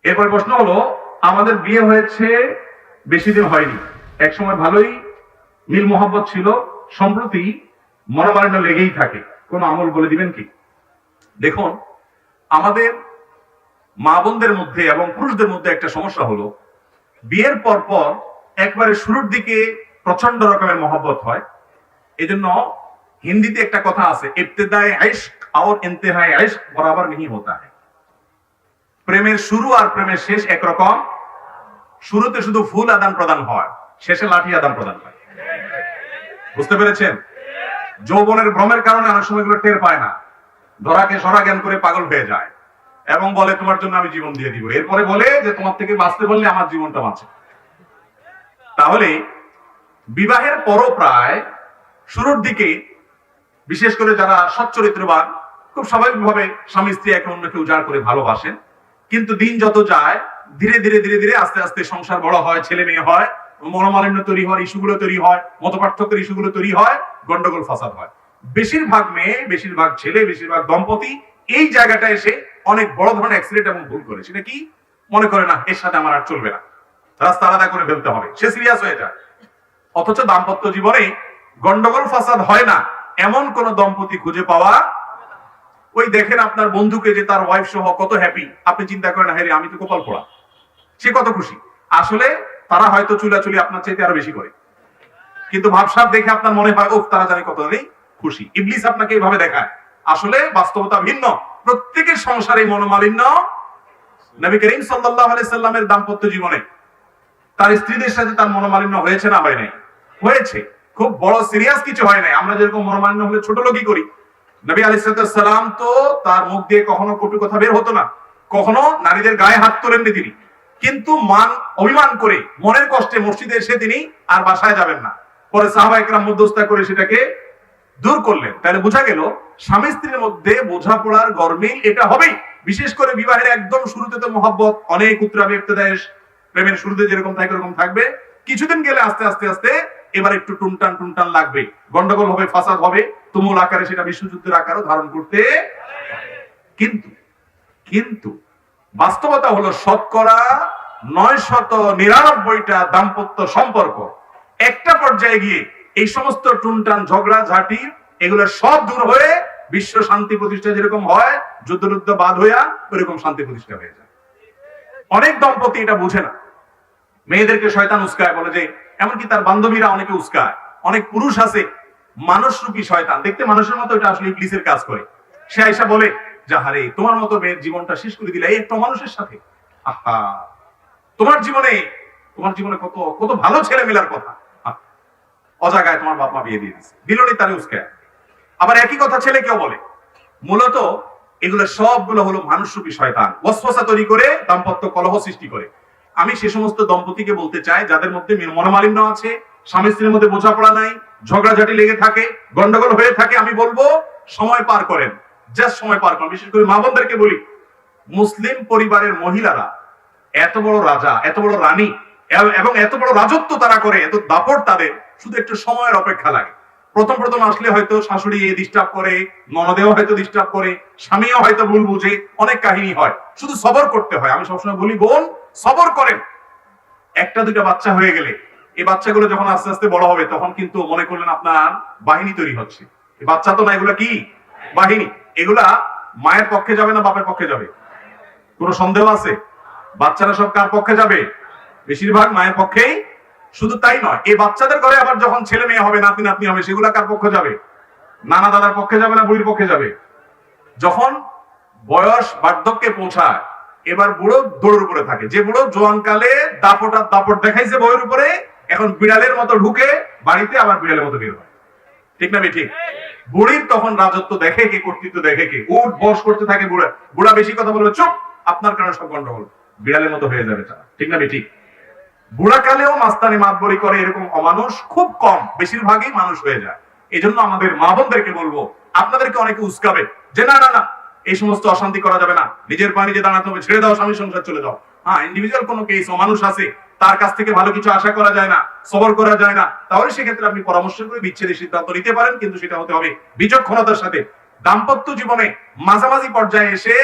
এরপরে প্রশ্ন হলো, আমাদের বিয়ে হয়েছে বেশি দিন হয়নি, এক সময় ভালোই মিল মোহাব্বত ছিল, সম্প্রতি মনোমালিন্য লেগেই থাকে, কোন আমল বলে দিবেন কি? দেখুন, আমাদের মা বোনদের মধ্যে এবং পুরুষদের মধ্যে একটা সমস্যা হলো, বিয়ের পর পর একবারে শুরুর দিকে প্রচন্ড রকমের মহব্বত হয়। এজন্য হিন্দিতে একটা কথা আছে, ইবতিদায়ে ইশক আর ইন্তেহায়ে ইশক বরাবর नहीं होता है। প্রেমের শুরু আর প্রেমের শেষ একরকম। শুরুতে শুধু ফুল আদান প্রদান হয়, শেষে লাঠি আদান প্রদান হয়। বুঝতে পেরেছেন? যৌবনের ভ্রমের কারণে অনেক সময় এগুলো টের পায় না, ধরাকে সরা জ্ঞান করে পাগল হয়ে যায় এবং বলে তোমার জন্য আমি জীবন দিয়ে দিব। এরপরে বলে যে তোমার থেকে বাঁচতে বললে আমার জীবনটা বাঁচে। তাহলে বিবাহের পরও প্রায় শুরুর দিকে, বিশেষ করে যারা সচ্চরিত্রবান, খুব স্বাভাবিকভাবে স্বামী স্ত্রী একে অন্যকে উজাড় করে ভালোবাসেন, কিন্তু দিন যত যায় ধীরে ধীরে ধীরে ধীরে আস্তে আস্তে সংসার বড় হয়, ছেলে মেয়ে হয়, মনোমালিন্য তৈরি হয়, ইস্যুগুলো তৈরি হয়, মতপার্থক্যের ইস্যুগুলো তৈরি হয়, গন্ডগোল ফাসাদ হয়। বেশিরভাগ মেয়ে, বেশিরভাগ ছেলে, বেশিরভাগ দম্পতি এই জায়গাটা এসে অনেক বড় ধরনের অ্যাক্সিডেন্ট এবং ভুল করে। সেটা কি? মনে করে না এর সাথে আমার আর চলবে না, রাস্তা আলাদা করে ফেলতে হবে, সে সিরিয়াস হয়ে যায়। অথচ দাম্পত্য জীবনে গন্ডগোল ফাসাদ হয় না এমন কোন দম্পতি খুঁজে পাওয়া, ওই দেখেন আপনার বন্ধুকে যে তার ওয়াইফ সহ কত হ্যাপি, আপনি চিন্তা করেন হ্যাঁ আমি তো কপাল পোড়া, সে কত খুশি। আসলে তারা হয়তো চুলাচুলি আপনার চাইতে আরো বেশি করে, কিন্তু ভাবসাব দেখে আপনার মনে হয় ও তারা জানি কত নেই খুশি। ইবলিস আপনাকে এইভাবে দেখায়, আসলে বাস্তবতা ভিন্ন। প্রত্যেকের সংসারে মনোমালিন্য। নবী করিম সাল্লাল্লাহু আলাইহি সাল্লামের দাম্পত্য জীবনে তার স্ত্রীদের সাথে তার মনোমালিন্য হয়েছে না হয় নাই? হয়েছে। খুব বড় সিরিয়াস কিছু হয় নাই। আমরা যেরকম মনোমালিন্য হলে ছোট লোকই করি, নবী আলাইহিস সালাম তো তার মুখ দিয়ে কখনো কটু কথা বের হতো না, কখনো নারীদের গায়ে হাত তোলেননি তিনি। কিন্তু অভিমান করে মনের কষ্টে মসজিদে এসে তিনি আর বাসায় যাবেন না। পরে সাহাবা একরাম মধ্যস্থতা করে সেটাকে দূর করলেন। তাহলে বোঝা গেল স্বামী স্ত্রীর মধ্যে বোঝাপড়ার গরমিল এটা হবেই। বিশেষ করে বিবাহের একদম শুরুতে তো মহব্বত অনেক উত্তরাবে, ইবতিদায়ে প্রেমের শুরুতে যেরকম থাকে এরকম থাকবে। কিছুদিন গেলে আস্তে আস্তে আস্তে এবার একটু টুনটান টুনটান লাগবে, গন্ডগোল হবে, ফাসাদ হবে, তুমুল আকারে সেটা বিশ্বযুদ্ধের আকারও ধারণ করতে। কিন্তু কিন্তু বাস্তবতা হলো শতকরা 999টা দাম্পত্য সম্পর্ক একটা পর্যায়ে গিয়ে এই সমস্ত টুনটান ঝগড়া ঝাঁটি এগুলো সব দূর হয়ে বিশ্ব শান্তি প্রতিষ্ঠা যেরকম হয়, যুদ্ধ বাদ হইয়া ওইরকম শান্তি প্রতিষ্ঠা হয়ে যায়। অনেক দম্পতি এটা বুঝে না, মেয়েদেরকে শয়তান উস্কায়, বলে যে এমনকি তার বান্ধবীরা অনেকে উস্কায়। অনেক পুরুষ আছে মানুষরূপী শয়তান, দেখতে মানুষের মতো, এটা আসলে ইবলিসের কাজ করে। সে আইসা বলে যাহারে তোমার মতো মেয়ের জীবনটা শেষ করে দিলে এই একটা মানুষের সাথে, আহা তোমার জীবনে কত কত ভালো ছেলে মেলার কথা, অজাগায় তোমার বাপ মা বিয়ে দিয়ে দিচ্ছে, দিলনি তারে উস্কায়। আবার একই কথা ছেলে কেউ বলে। মূলত এগুলো সবগুলো হলো মানুষরূপী শয়তান, ওয়াসওয়াসা তৈরি করে দাম্পত্য কলহ সৃষ্টি করে। আমি সে সমস্ত দম্পতিকে বলতে চাই যাদের মধ্যে মনোমালিন্য আছে, স্বামী স্ত্রীর মধ্যে বোঝাপড়া নাই, ঝগড়াঝাটি লেগে থাকে, গন্ডগোল হয়ে থাকে, আমি বলবো সময় পার করেন, জাস্ট সময় পার করেন। বিশেষ করে মা বোনদেরকে বলি, মুসলিম পরিবারের মহিলারা এত বড় রাজা, এত বড় রানী এবং এত বড় রাজত্ব তারা করে, এত দাপট তাদের, শুধু একটু সময়ের অপেক্ষা লাগে। প্রথম প্রথম আসলে হয়তো শাশুড়ি ডিস্টার্ব করে, ননদেও হয়তো ডিস্টার্ব করে, স্বামীও হয়তো ভুল বুঝে, অনেক কাহিনী হয়, শুধু সবর করতে হয়। আমি সবসময় বলি বোন সবর করেন। একটা দুইটা বাচ্চা হয়ে গেলে এই বাচ্চাগুলো যখন আস্তে আস্তে বড় হবে তখন কিন্তু মনে করলেন আপনার বাহিনী তৈরি হচ্ছে। এই বাচ্চা তো না, এগুলা কি বাহিনী। এগুলা মায়ের পক্ষে যাবে না বাপের পক্ষে যাবে? কোনো সন্দেহ আছে? বাচ্চারা সব কার পক্ষে যাবে? বেশিরভাগ মায়ের পক্ষেই। শুধু তাই নয়, এই বাচ্চাদের ঘরে আবার যখন ছেলে মেয়ে হবে, নাতি নাতনি হবে, সেগুলা কার পক্ষে যাবে? নানা দাদার পক্ষে যাবে না বুড়ির পক্ষে যাবে? যখন বয়স বার্ধক্যে পৌঁছায়, এবার বুড়ো দৌড়ের উপরে থাকে। যে বুড়ো জোয়ানকালে দাপট আর দাপট দেখাইছে বইয়ের উপরে, এখন বিড়ালের মতো ঢুকে বাড়িতে, আবার বিড়ালের মতো বের হয়। ঠিক না ঠিক? বুড়ির তখন রাজত্ব দেখে কে, কর্তৃত্ব দেখে কে, উঠ বস করতে থাকে বুড়া। বুড়া বেশি কথা বলবে, চুপ, আপনার কারণে সব গন্ডগোল, বিড়ালের মতো হয়ে যাবে তারা। ঠিক না ঠিক? বুড়া কালেও মাস্তানি মাতবরি করে এরকম অমানুষ খুব কম, বেশিরভাগই মানুষ হয়ে যায়। এই জন্য আমাদের মা বোনদেরকে বলবো, আপনাদেরকে অনেকে উস্কাবে যে না না না এই সমস্ত অশান্তি করা যাবে না, নিজের পায়ে নিজে দাঁড়াতে হবে, ছেড়ে দাও, স্বামী সংসার চলে যাও। হ্যাঁ, ইন্ডিভিজুয়াল কোনো কেস, মানুষ আছে, তার কাছ থেকে ভালো কিছু আশা করা যায় না, সবর করা যায় না, তাহলে সেক্ষেত্রে আপনি পরামর্শ করে বিচ্ছেদের সিদ্ধান্ত নিতে পারেন, কিন্তু সেটা হতে হবে বিচক্ষণতার সাথে। দাম্পত্য জীবনে মাঝামাঝি পর্যায়ে এসে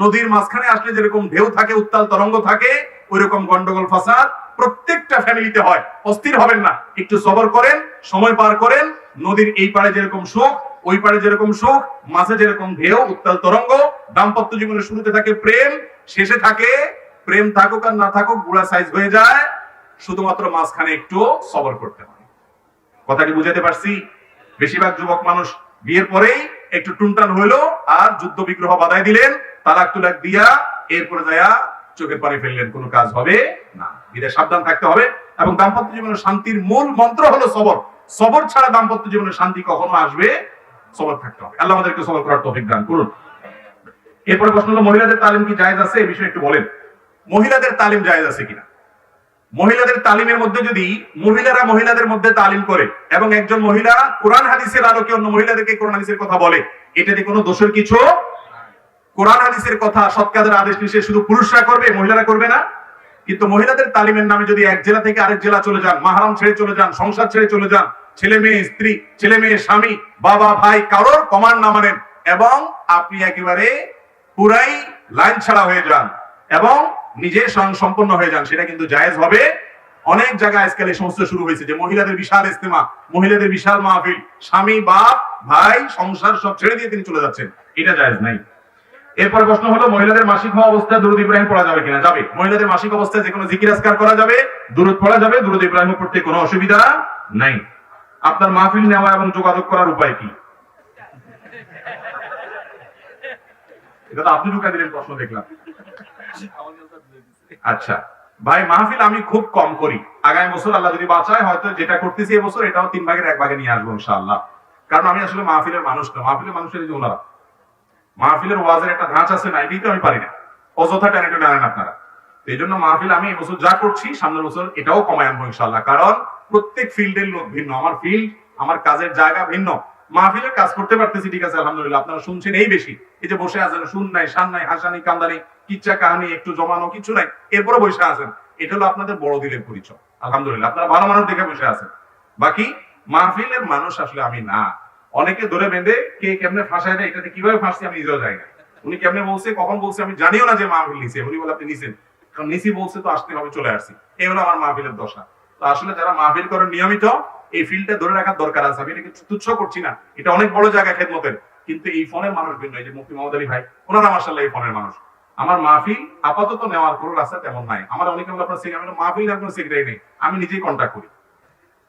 নদীর মাঝখানে আসলে যেরকম ঢেউ থাকে, উত্তাল তরঙ্গ থাকে, ওই রকম গন্ডগোল ফাসাদ প্রত্যেকটা ফ্যামিলিতে হয়। অস্থির হবেন না, একটু সবর করেন, সময় পার করেন। নদীর এই পাড়ে যেরকম সুখ, ওই পাড়ে যেরকম সুখ, মাঝে যেরকম ঢেউ, উত্তাল তরঙ্গ। দাম্পত্য জীবনের শুরুতে থাকে প্রেম, শেষে থাকে প্রেম থাকুক আর না থাকুক গুড়া সাইজ হয়ে যায়। শুধুমাত্র মাঝখানে একটু সবর করতে হয়। কথা কি বুঝাতে পারছি? বেশিরভাগ যুবক মানুষ বিয়ের পরেই একটু টুনটান হইলো আর যুদ্ধ বিগ্রহ বাধাই দিলেন, তালাক তুলাক দিয়া এরপরে যায়া চোখের পানি ফেললেন, কোনো কাজ হবে না। বিদায় সাবধান থাকতে হবে। এবং দাম্পত্য জীবনের শান্তির মূল মন্ত্র হলো সবর। সবর ছাড়া দাম্পত্য জীবনের শান্তি কখনো আসবে? সবর থাকতে হবে। আল্লাহ আমাদেরকে সবর করার তৌফিক দান করুন। এরপরে প্রশ্ন হলো, মহিলাদের তালিম কি জায়েজ আছে? এই বিষয়ে একটু বলেন। মহিলাদের তালিম জায়েজ আছে কিনা? মহিলাদের তালিমের মধ্যে যদি মহিলারা মহিলাদের মধ্যে তালিম করে এবং একজন মহিলা কোরআন হাদিসের আলোকে অন্য মহিলাদেরকে কোরআন হাদিসের কথা বলে, এটাতে কোনো দোষের কিছু? কোরআন হাদিসের কথা, সৎ কাজের আদেশ নিষেধ শুধু পুরুষরা করবে, মহিলারা করবে না। কিন্তু মহিলাদের তালিমের নামে যদি এক জেলা থেকে আরেক জেলা চলে যান, মাহরাম ছেড়ে চলে যান, সংসার ছেড়ে চলে যান, ছেলে মেয়ে স্ত্রী, ছেলে মেয়ে স্বামী, বাবা ভাই কারোর কমান্ড না মানেন এবং আপনি একেবারে পুরাই লাইন ছাড়া হয়ে যান এবং নিজে স্বয়ংসম্পন্ন হয়ে যান, সেটা কিন্তু জায়েজ হবে। অনেক জায়গায় আজকাল এই সমস্যা শুরু হয়েছে যে মহিলাদের বিশাল ইজতেমা, মহিলাদের বিশাল মাহফিল, স্বামী বাপ ভাই সংসার সব ছেড়ে দিয়ে তিনি চলে যাচ্ছেন, এটা জায়েজ নাই। এরপর প্রশ্ন হলো, মহিলাদের মাসিক হওয়া অবস্থায় দুরূদ ইব্রাহিম পড়া যাবে কিনা? যাবে। মহিলাদের মাসিক অবস্থায় যে কোনো জিকির আজকার করা যাবে, দুরূদ পড়া যাবে, দুরূদ ইব্রাহিম পড়তে কোনো অসুবিধা নাই। আপনার মাহফিল নেওয়া এবং যোগাযোগ করার উপায় কি? এটা তো আপনি ঢুকা দিলেন প্রশ্ন, দেখলাম। আচ্ছা ভাই, মাহফিল আমি খুব কম করি। আগামী বছর আল্লাহ যদি বাঁচায়, হয়তো যেটা করতেছি এবছর এটাও 3 ভাগের 1 ভাগে নিয়ে আসবো ইনশাআল্লাহ। কারণ আমি আসলে মাহফিলের মানুষ না। মাহফিলের মানুষের যে ওনারা, মাহফিলের ওয়াজের একটা ধাঁচ আছে না, এটাই তো আমি পারি না। অযথা টেনে টেনে আনেন আপনারা। এই জন্য মাহফিল আমি এবছর যা করছি, সামনের বছর এটাও কমায় আনবো ইনশাআল্লাহ। কারণ প্রত্যেক ফিল্ডের লোক ভিন্ন, আমার ফিল্ড, আমার কাজের জায়গা ভিন্ন। মাহফিলের কাজ করতে পারতেছি ঠিক আছে আলহামদুলিল্লাহ, আপনারা শুনছেন এই বেশি। এই যে বসে আছেন, শুন নাই, শান নাই, হাসানি, কান্দানি, কিচ্ছা কাহানি, একটু জমানো কিছু নাই, এরপরে বসে আছেন, এটা হলো আপনাদের বড় দিলের পরিচয়। আলহামদুলিল্লাহ আপনারা ভালো মানুষ দেখে বসে আছেন। বাকি মাহফিলের মানুষ আসলে আমি না। অনেকে ধরে বেঁধে কে কেমনে ফাঁসায় দেয়, এটাতে কিভাবে ফাঁসছি আমি নিজেও যাই না। উনি কেমনে বলছে, কখন বলছে আমি জানিও না যে মাহফিল নিছে। উনি বলে আপনি নিছেন, কারণ নিছি বলছে তো আসতে হবে, চলে আসছি। এই হলো আমার মাহফিলের দশা। তো আসলে যারা মাহফিল করেন নিয়মিত, এই ফিল্ডটা ধরে রাখার দরকার আছে। আমি এটাকে তুচ্ছ করছি না, এটা অনেক বড় জায়গা খেদমতের। কিন্তু এই ফোনের মানুষ ভিন্ন। এই যে মুফতি মোহাম্মদ আলী ভাই, ওনারা মাশাআল্লাহ এই ফোনের মানুষ। আমার মাহফিল আপাতত নেওয়ার কোনো রাস্তা তেমন নাই। আমার অনেকে বলে আপনার সেক্রেটারি, মাহফিল আর কোনো সেক্রেটারি নেই, আমি নিজেই কন্ট্যাক্ট করি।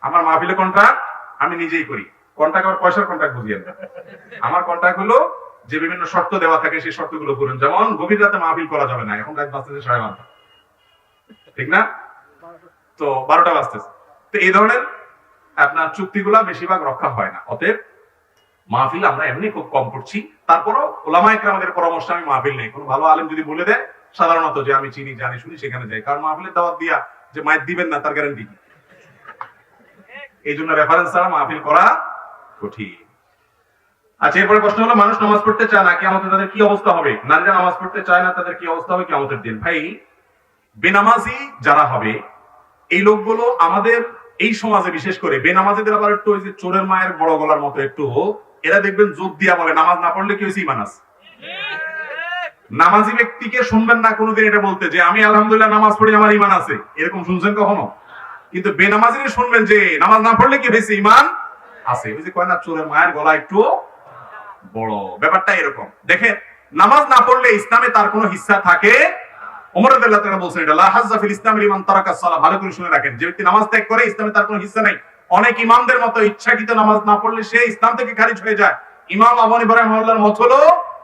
আমার মাহফিলে কন্ট্যাক্ট আমি নিজেই করি। কন্ট্যাক্ট আমার পয়সার কন্ট্যাক্ট বুঝিয়ে দেন। আমার কন্ট্যাক্ট হলো যে বিভিন্ন শর্ত দেওয়া থাকে, সেই শর্তগুলো করুন। যেমন গভীর রাতে মাহফিল করা যাবে না, এখন রাত বাজতেছে 12:30, ঠিক না? তো 12টা বাজতেছে। তো এই ধরনের আপনার চুক্তিগুলা বেশিরভাগ রক্ষা হয় না। অতএব মাহফিল আমরা এমনি খুব কম করছি। তারপরও ওলামা ইকরামদের পরামর্শ আমি মাহফিল নেই। কোনো ভালো আলেম যদি বলে দেয়, সাধারণত যে আমি চিনি, জানি, শুনি, সেখানে যাই। কারণ মাহফিলের দাওয়াত দিয়া যে মাইক দিবেন না তার গ্যারান্টি কি? এই জন্য রেফারেন্স ছাড়া মাহফিল করা কঠিন। আচ্ছা, এরপরে প্রশ্ন হলো, মানুষ নামাজ পড়তে চায় না, কিয়ামতে তাদের কি অবস্থা হবে? নারীরা নামাজ পড়তে চায় না, তাদের কি অবস্থা হবে কিয়ামতের দিন? ভাই, বেনামাজি যারা হবে এই লোকগুলো আমাদের এই সমাজে, বিশেষ করে বেনামাজিদের আবার একটু ওই যে চোরের মায়ের বড় গলার মতো একটু, এরা দেখবেন জোর দিয়া বলে নামাজ না পড়লে কি হয়েছে, ইমান আছে। নামাজি ব্যক্তিকে শুনবেন না কোনোদিন এটা বলতে যে আমি আলহামদুলিল্লাহ নামাজ পড়ি, আমার ইমান আছে, এরকম শুনছেন কখনো? কিন্তু বেনামাজিকে শুনবেন যে নামাজ না পড়লে কি হয়েছে, ইমান আছে। ওই যে কয় না, চোরের মায়ের গলা একটু বড়, ব্যাপারটা এরকম। দেখেন, নামাজ না পড়লে ইসলামে তার কোনো হিস্সা থাকে? ওমর রাদিয়াল্লাহু তাআলা বলেছেন এটা, লা হাজ্জা ফিল ইসলাম লিমান তারাকা সালাহ। ভালো করে শুনে রাখেন, যে ব্যক্তি নামাজ ত্যাগ করে ইসলামে তার কোনো হিস্সা নাই। অনেক ইমামদের মতো ইচ্ছাকৃত নামাজ না পড়লে সে ইসলাম থেকে খারিজ হয়ে যায়। ইমাম আবু হানিফা রাহিমাহুল্লাহর মত হলো,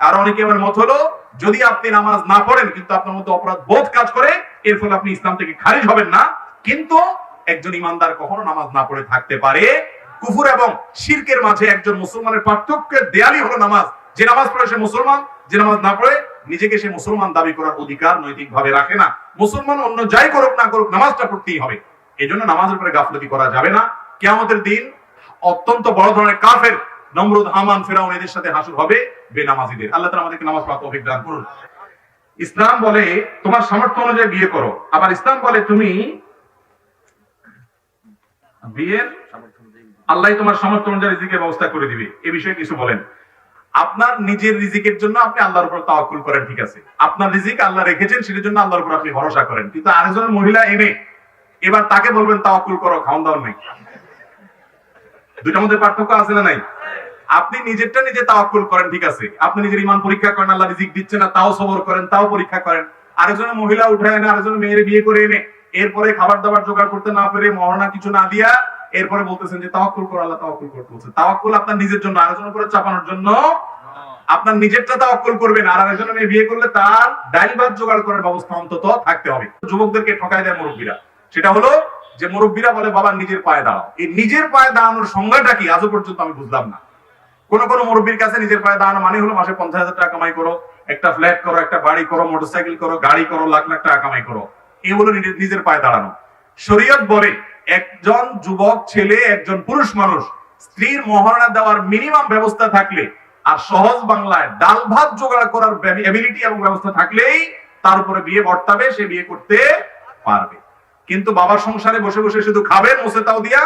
আর অনেকে আমার মত হলো, যদি আপনি নামাজ না পড়েন কিন্তু আপনার মধ্যে অপরাধ বোধ কাজ করে, এর ফলে আপনি ইসলাম থেকে খারিজ হবেন না। কিন্তু একজন ইমানদার কখনো নামাজ না পড়ে থাকতে পারে। কুফর এবং শিরকের মাঝে একজন মুসলমানের পার্থক্যের দেয়ালই হলো নামাজ। যে নামাজ পড়ে সে মুসলমান, যে নামাজ না পড়ে নিজেকে সে মুসলমান দাবি করার অধিকার নৈতিক ভাবে রাখে না। মুসলমান অন্য যাই করুক না করুক, নামাজটা পড়তেই হবে। এই জন্য নামাজের উপরে গাফলতি করা যাবে না। কিয়ামতের দিন অত্যন্ত বড় ধরনের কাফের, নমরুদ, হামান, ফেরাউন, এদের সাথে হাসুর হবে বেনামাজিদের। আল্লাহ তাআলা আমাদেরকে নামাজ পড়ার তৌফিক দান করুন। ইসলাম বলে তোমার সামর্থ্য অনুযায়ী বিয়ে করো, আবার ইসলাম বলে তুমি বিয়ের আল্লাহ তোমার সামর্থ্য অনুযায়ী রিজিকের ব্যবস্থা করে দিবে। এই বিষয়ে কিছু বলেন। আপনার নিজের রিজিকের জন্য আপনি আল্লাহর উপর তাওয়াক্কুল করেন, ঠিক আছে, আপনার রিজিক আল্লাহ রেখেছেন, সেটার জন্য আল্লাহর উপর আপনি ভরসা করেন। কিন্তু আরেকজন মহিলা এনে এবার তাকে বলবেন তাওয়াক্কুল করো, খাওয়ান দাওয়ান নেই। দুইটার মধ্যে পার্থক্য আছে না নাই? আপনি নিজেরটা নিজে তাওয়াক্কুল করেন, ঠিক আছে, আপনি নিজের ঈমান পরীক্ষা করেন, আল্লাহ রিজিক দিচ্ছে না তাও সবর করেন, তাও পরীক্ষা করেন। আরেকজনের মহিলা উঠে এনে আরেকজনের মেয়ের বিয়ে করে এনে এরপরে খাবার দাবার জোগাড় করতে না পেরে মহারণা কিছু না দিয়া এরপরে বলতেছেন যে তাওয়াক্কুল করো, আল্লাহ তাওয়াক্কুল করতে বলছে। তাওয়াক্কুল আপনার নিজের জন্য, আরেকজনের উপরে চাপানোর জন্য। আপনার নিজেরটা তাওয়াক্কুল করবেন, আর আরেকজনের মেয়ে বিয়ে করলে তার ডাইল ভাত জোগাড় করার ব্যবস্থা অন্তত থাকতে হবে। যুবকদেরকে ঠকায় দেয় মুরব্বীরা, সেটা হলো যে মুরব্বীরা বলে বাবা নিজের পায়ে দাঁড়াও। এই নিজের পায়ে দাঁড়ানোর সংজ্ঞাটা কি আজও পর্যন্ত আমি বুঝলাম না। কোন কোন মুরব্বীর কাছে নিজের পায়ে দাঁড়ানো মানে হলো মাসে 50,000 টাকা কামাই করো, একটা ফ্ল্যাট করো, একটা বাড়ি করো, মোটরসাইকেল করো, গাড়ি করো, লাখ লাখ টাকা কামাই করো, এই হলো নিজের পায়ে দাঁড়ানো। শরীয়ত বলে একজন যুবক ছেলে, একজন পুরুষ মানুষ স্ত্রীর মহারণা দেওয়ার মিনিমাম ব্যবস্থা থাকলে আর সহজ বাংলায় ডাল ভাত জোগাড় করার এবিলিটি এবং ব্যবস্থা থাকলেই তার উপরে বিয়ে বর্তাবে, সে বিয়ে করতে পারবে। কিন্তু বাবার সংসারে বসে বসে শুধু খাবেন মুছে তাও দিয়া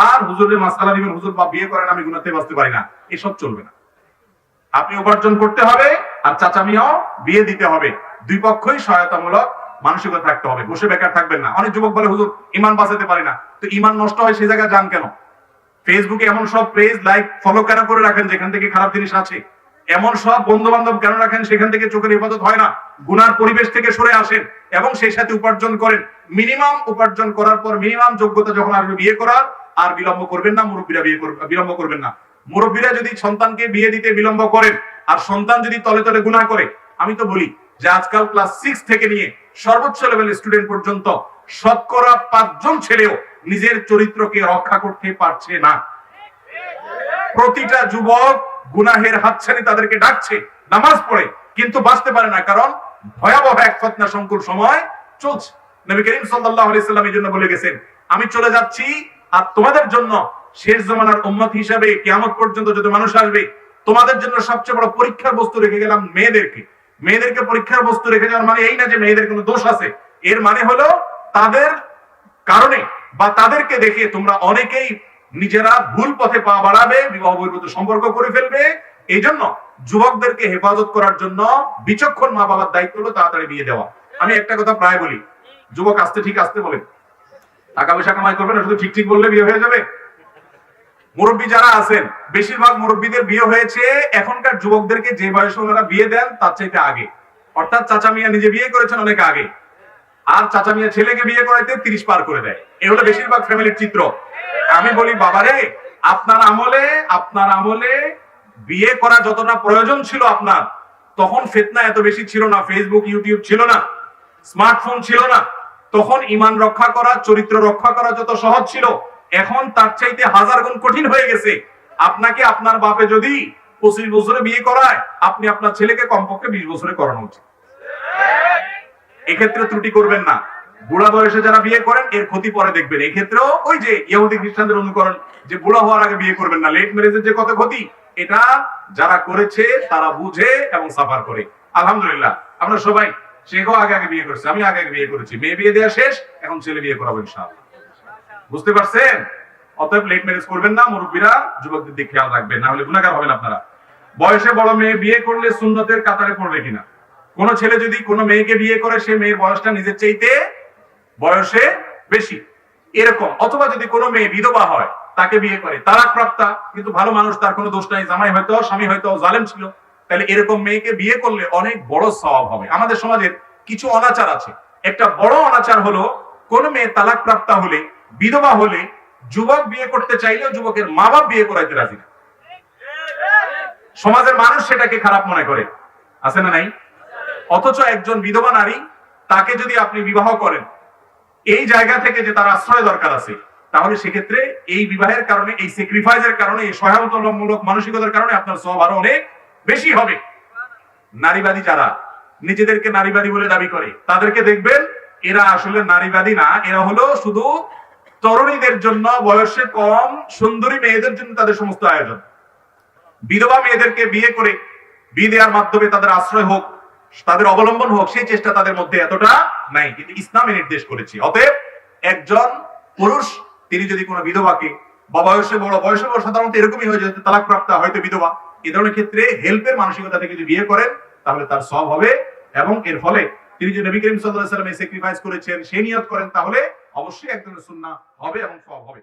আর হুজুরের মাসআলা দিবেন, হুজুর বা বিয়ে করেন আমি গুনাতে বাঁচতে পারি না, এসব চলবে না। আপনি উপার্জন করতে হবে আর চাচা মিয়াও বিয়ে দিতে হবে, দুই পক্ষই সহায়তামূলক মানসিকতা থাকতে হবে, বসে বেকার থাকবেন না। অনেক যুবক বলে হুজুর ঈমান বাঁচাতে পারি না, তো ঈমান নষ্ট হয় সেই জায়গায় যান কেন? ফেসবুকে এমন সব পেজ লাইক ফলো কেন করে রাখেন যেখান থেকে খারাপ জিনিস আছে? এমন সব বন্ধু বান্ধব কেন রাখেন সেখান থেকে চোখের হেফাজত হয় না? গুনার পরিবেশ থেকে সরে আসেন এবং সেই সাথে উপার্জন করেন। মিনিমাম উপার্জন করার পর মিনিমাম যোগ্যতা যখন আসবে বিয়ে করার, আর বিলম্ব করবেন না। মুরব্বীরা বিলম্ব করবেন না। মুরব্বীরা যদি সন্তানকে বিয়ে দিতে বিলম্ব করেন আর সন্তান যদি তলে তলে গুনাহ করে, আমি তো বলি যে আজকাল ক্লাস 6 থেকে নিয়ে সর্বোচ্চ লেভেলের স্টুডেন্ট পর্যন্ত শতকরা 5 জন ছেলেও নিজের চরিত্রকে রক্ষা করতে পারছে না। প্রতিটা যুবক গুনাহের হাতছানি তাদেরকে ডাকছে, নামাজ পড়ে কিন্তু বাঁচতে পারে না, কারণ ভয়াবহ এক ফিতনা সংকুল সময় চলছে। নবী করিম সাল্লাল্লাহু আলাইহি সাল্লাম এই জন্য বলে গেছেন, আমি চলে যাচ্ছি আর তোমাদের জন্য শেষ জামানার উম্মত হিসাবে কিয়ামত পর্যন্ত যত মানুষ আসবে তোমাদের জন্য সবচেয়ে বড় পরীক্ষার বস্তু রেখে গেলাম মেয়েদেরকে। মেয়েদেরকে পরীক্ষার বস্তু রেখে যাওয়ার মানে এই না যে মেয়েদের কোনো দোষ আছে, এর মানে হলো তাদের কারণে বা তাদেরকে দেখে তোমরা অনেকেই নিজেরা ভুল পথে পা বাড়াবে, বিবাহ বহির্ভূত সম্পর্ক করে ফেলবে। এই জন্য যুবকদেরকে হেফাজত করার জন্য বিচক্ষণ মা বাবার দায়িত্ব হলো তাড়াতাড়ি বিয়ে দেওয়া। আমি একটা কথা প্রায় বলি, যুবক আসতে ঠিক আসতে বলেন, টাকা পয়সা কামাই করবে না, শুধু ঠিক ঠিক বললে বিয়ে হয়ে যাবে। মুরব্বী যারা আছেন বেশিরভাগ মুরব্বীদের বিয়ে হয়েছে এখনকার যুবকদেরকে যে বয়সে ওনারা বিয়ে দেন তার চাইতে আগে, অর্থাৎ চাচা মিয়া নিজে বিয়ে করেছেন অনেক আগে, আর চাচা মিয়া ছেলেকে বিয়ে করাইতে 30 পার করে দেয়। এই হলো বেশিরভাগ ফ্যামিলির চিত্র। আমি বলি বাবারে, আপনার আমলে বিয়ে করা যতটা প্রয়োজন ছিল আপনার, তখন ফিতনা এত বেশি ছিল না, ফেসবুক ইউটিউব ছিল না, স্মার্টফোন ছিল না, তখন ঈমান রক্ষা করা, চরিত্র রক্ষা করা যত সহজ ছিল, এখন তার চাইতে 1000 গুণ কঠিন হয়ে গেছে। আপনাকে আপনার বাপে যদি 25 বছরে বিয়ে করায়, আপনি আপনার ছেলেকে কমপক্ষে 20 বছরে করানো উচিত। এক্ষেত্রে ত্রুটি করবেন না। বুড়া বয়সে যারা বিয়ে করেন এর ক্ষতি পরে দেখবেন। এক্ষেত্রেও ওই যে ইহুদি খ্রিস্টানদের অনুকরণ, যে বুড়া হওয়ার আগে বিয়ে করবেন না, লেট ম্যারেজের যে কত ক্ষতি, এটা যারা করেছে তারা বুঝে এবং সাফার করে। আলহামদুলিল্লাহ আমরা সবাই, শেখও আগে আগে বিয়ে করছে, আমি আগে আগে বিয়ে করেছি, মেয়ে বিয়ে দেওয়া শেষ, এখন ছেলে বিয়ে করাবো ইনশাআল্লাহ। বুঝতে পারছেন? অতএব লেট ম্যারেজ করবেন না, মুরব্বীরা যুবকদের দিকে খেয়াল রাখবেন, না হলে গুনাহগার হবেন আপনারা। বয়সে বড় মেয়ে বিয়ে করলে সুন্নতের কাতারে পড়বে কিনা? কোন ছেলে যদি কোনো মেয়েকে বিয়ে করে, সে মেয়ের বয়সটা নিজের চাইতে বয়সে বেশি এরকম, অথবা যদি কোনো মেয়ে বিধবা হয় তাকে বিয়ে করে, তালাক প্রাপ্তা কিন্তু ভালো মানুষ, তার কোনো দোষ নাই, জামাই হয়তো স্বামী হয়তো জালেম ছিল, তাহলে এরকম মেয়েকে বিয়ে করলে অনেক বড় সওয়াব হবে। আমাদের সমাজের কিছু অনাচার আছে, একটা বড় অনাচার হলো কোন মেয়ে তালাক প্রাপ্তা হলে, বিধবা হলে, যুবক বিয়ে করতে চাইলেও যুবকের মা বাপ বিয়ে করাইতে রাজি না। সমাজের মানুষ সেটাকে খারাপ মনে করে, আছে না নাই? অথচ একজন বিধবা নারী, তাকে যদি আপনি বিবাহ করেন এই জায়গা থেকে যে তার আশ্রয় দরকার আছে, তাহলে সেক্ষেত্রে এই বিবাহের কারণে, এই স্যাক্রিফাইসের কারণে, এই সহায়তামূলক মানসিকতার কারণে আপনার সওয়াব আরো অনেক বেশি হবে। নারীবাদী যারা নিজেদেরকে নারীবাদী বলে দাবি করে, তাদেরকে দেখবেন এরা আসলে নারীবাদী না, এরা হলো শুধু তরুণীদের জন্য, বয়সে কম সুন্দরী মেয়েদের জন্য তাদের সমস্ত আয়োজন। বিধবা মেয়েদেরকে বিয়ে করে বিয়ে দেওয়ার মাধ্যমে তাদের আশ্রয় হোক, তাদের অবলম্বন হোক, সেই চেষ্টা তাদের মধ্যে এতটা নাই, কিন্তু ইসলামে নির্দেশ করেছে। অতএব একজন পুরুষ তিনি যদি কোনো বিধবাকে বা বয়সে বড় সাধারণত এরকমই হয়ে যেত, তালাক প্রাপ্তা, হয়তো বিধবা। এই ধরনের ক্ষেত্রে হেল্পের মানসিকতা থেকে যদি বিয়ে করেন তাহলে তার সব হবে, এবং এর ফলে তিনি যে নবী করিম সাল্লাল্লাহু আলাইহি ওয়াসাল্লাম স্যাক্রিফাইস করেছেন সেই নিয়ত করেন, তাহলে অবশ্যই একজনের সুন্নাহ হবে এবং সওয়াব হবে।